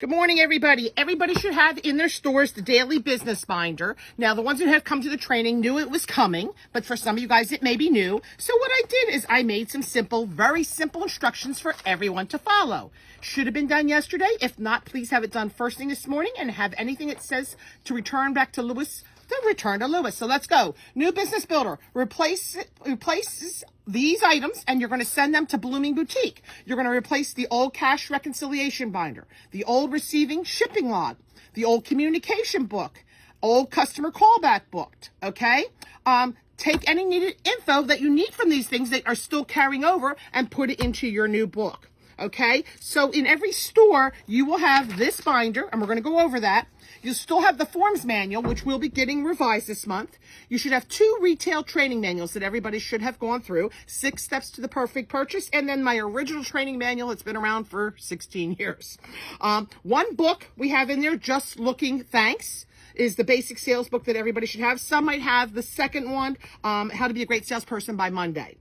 Good morning, everybody. Everybody should have in their stores the daily business binder. Now, the ones who have come to the training knew it was coming, but for some of you guys, it may be new. So what I did is I made some very simple instructions for everyone to follow. Should have been done yesterday. If not, please have it done first thing this morning and have anything it says to return back to Lewis. Return to Lewis. So let's go. New business builder. Replaces these items and you're going to send them to Blooming Boutique. You're going to replace the old cash reconciliation binder, the old receiving shipping log, the old communication book, old customer callback book. Okay. Take any needed info that you need from these things that are still carrying over and put it into your new book. Okay, so in every store, you will have this binder, and we're going to go over that. You'll still have the forms manual, which we'll be getting revised this month. You should have 2 retail training manuals that everybody should have gone through, 6 steps to the perfect purchase, and then my original training manual that's been around for 16 years. One book we have in there, Just Looking Thanks, is the basic sales book that everybody should have. Some might have the second one, How to Be a Great Salesperson by Monday.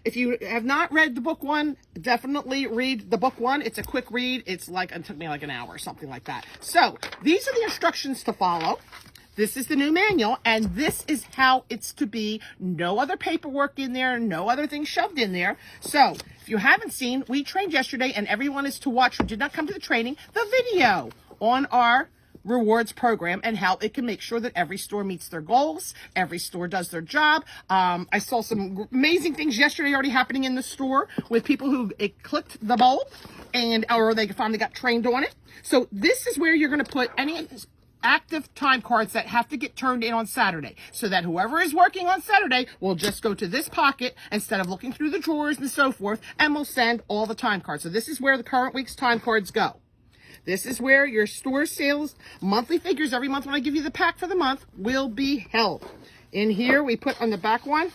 If you have not read the book 1, definitely read the book 1. It's a quick read. It took me like an hour or something like that. So these are the instructions to follow. This is the new manual, and this is how it's to be. No other paperwork in there, no other things shoved in there. So if you haven't seen, we trained yesterday, and everyone is to watch who did not come to the training, the video on our rewards program and how it can make sure that every store meets their goals, every store does their job. I saw some amazing things yesterday already happening in the store with people who clicked the bulb or they finally got trained on it. So this is where you're going to put any active time cards that have to get turned in on Saturday, so that whoever is working on Saturday will just go to this pocket instead of looking through the drawers and so forth, and will send all the time cards. So this is where the current week's time cards go. This is where your store sales monthly figures every month when I give you the pack for the month will be held. In here, we put on the back one.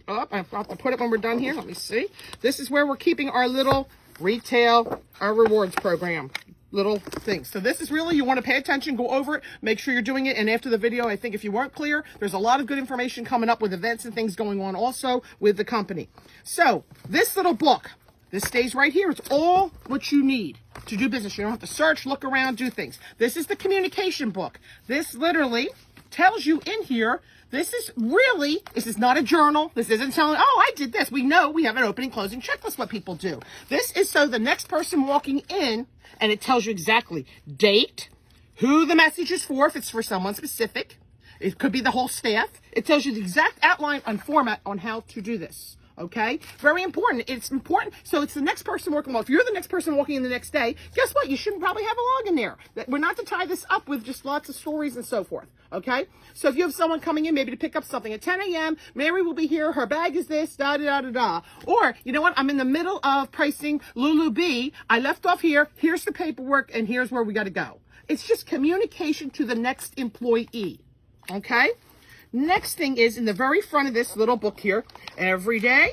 Oh, I have to put it when we're done here. Let me see. This is where we're keeping our little retail, our rewards program, little things. So this is really, you want to pay attention, go over it, make sure you're doing it. And after the video, I think if you weren't clear, there's a lot of good information coming up with events and things going on also with the company. So this little book, this stays right here. It's all what you need to do business. You don't have to search, look around, do things. This is the communication book. This literally tells you in here, this is not a journal. This isn't telling, oh, I did this. We know we have an opening, closing checklist, what people do. This is so the next person walking in, and it tells you exactly date, who the message is for, if it's for someone specific. It could be the whole staff. It tells you the exact outline and format on how to do this. Okay, very important. It's important. So it's the next person working. Well, if you're the next person walking in the next day, guess what? You shouldn't probably have a log in there. We're not to tie this up with just lots of stories and so forth. Okay, so if you have someone coming in maybe to pick up something at 10 a.m., Mary will be here. Her bag is this, da da da da da. Or you know what? I'm in the middle of pricing Lulu B. I left off here. Here's the paperwork, and here's where we got to go. It's just communication to the next employee. Okay. Next thing is in the very front of this little book here, every day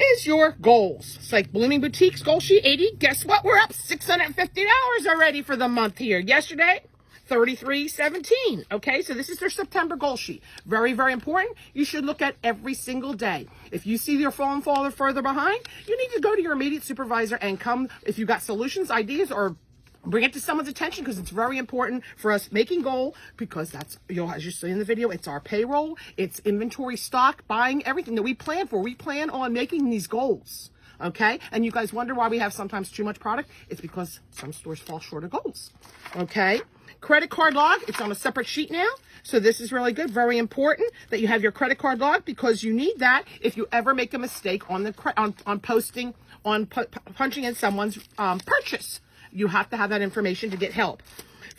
is your goals. It's like Blooming Boutique's goal sheet 80. Guess what? We're up $650 already for the month here. Yesterday, $33.17. Okay, so this is their September goal sheet. Very, very important. You should look at every single day. If you see you're falling further behind, you need to go to your immediate supervisor and come, if you've got solutions, ideas, or bring it to someone's attention, because it's very important for us making goal, because that's, as you see in the video, it's our payroll, it's inventory, stock, buying, everything that we plan for. We plan on making these goals. Okay. And you guys wonder why we have sometimes too much product. It's because some stores fall short of goals. Okay. Credit card log. It's on a separate sheet now. So this is really good. Very important that you have your credit card log, because you need that if you ever make a mistake on the punching in someone's purchase. You have to have that information to get help.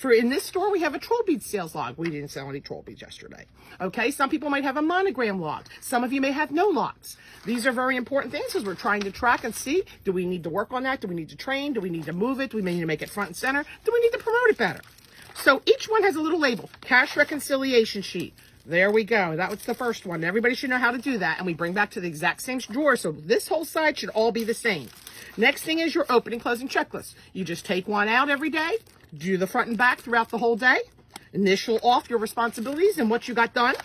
In this store, we have a troll bead sales log. We didn't sell any troll beads yesterday. Okay, some people might have a monogram log. Some of you may have no logs. These are very important things because we're trying to track and see, do we need to work on that? Do we need to train? Do we need to move it? Do we need to make it front and center? Do we need to promote it better? So each one has a little label, cash reconciliation sheet. There we go. That was the first one. Everybody should know how to do that. And we bring back to the exact same drawer. So this whole side should all be the same. Next thing is your opening, closing checklist. You just take one out every day, do the front and back throughout the whole day, initial off your responsibilities and what you got done.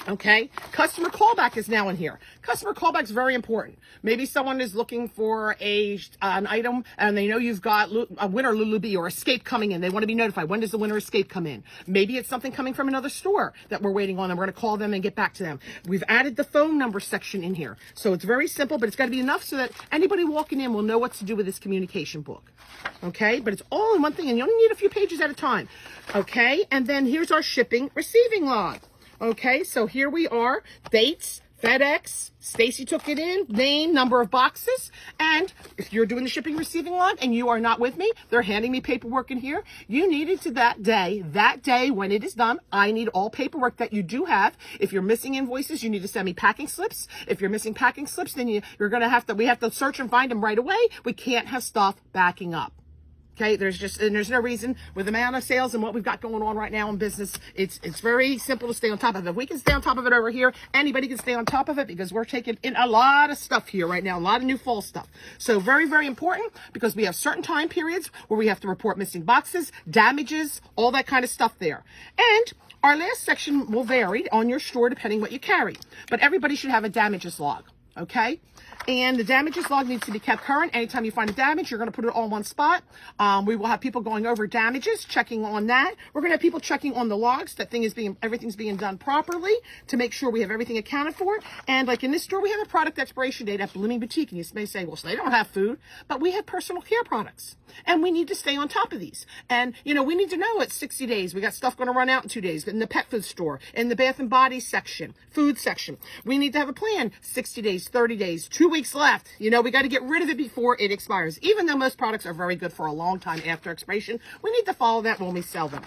Okay, customer callback is now in here. Customer callback is very important. Maybe someone is looking for an item and they know you've got a winter Lulubi or Escape coming in. They want to be notified. When does the winter Escape come in? Maybe it's something coming from another store that we're waiting on and we're going to call them and get back to them. We've added the phone number section in here. So it's very simple, but it's got to be enough so that anybody walking in will know what to do with this communication book. Okay, but it's all in one thing and you only need a few pages at a time. Okay, and then here's our shipping receiving log. Okay, so here we are, dates, FedEx, Stacy took it in, name, number of boxes, and if you're doing the shipping receiving log and you are not with me, they're handing me paperwork in here. You need it to that day when it is done, I need all paperwork that you do have. If you're missing invoices, you need to send me packing slips. If you're missing packing slips, then we have to search and find them right away. We can't have stuff backing up. Okay, there's no reason with the amount of sales and what we've got going on right now in business. It's very simple to stay on top of it. If we can stay on top of it over here, anybody can stay on top of it because we're taking in a lot of stuff here right now, a lot of new fall stuff. So very, very important because we have certain time periods where we have to report missing boxes, damages, all that kind of stuff there. And our last section will vary on your store depending what you carry, but everybody should have a damages log. Okay, and the damages log needs to be kept current. Anytime you find a damage, you're going to put it all in one spot. We will have people going over damages, checking on that. We're going to have people checking on the logs that everything's being done properly to make sure we have everything accounted for. And like in this store, we have a product expiration date at Blooming Boutique, and you may say, well, so they don't have food, but we have personal care products, and we need to stay on top of these. And we need to know it's 60 days. We got stuff going to run out in 2 days in the pet food store, in the bath and body section, food section. We need to have a plan. 60 days, 30 days, 2 weeks left. We got to get rid of it before it expires. Even though most products are very good for a long time after expiration, we need to follow that when we sell them.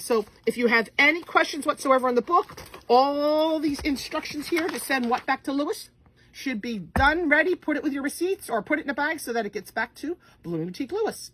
So if you have any questions whatsoever on the book, all these instructions here to send what back to Lewis should be done, ready. Put it with your receipts or put it in a bag so that it gets back to Blooming Boutique Lewis.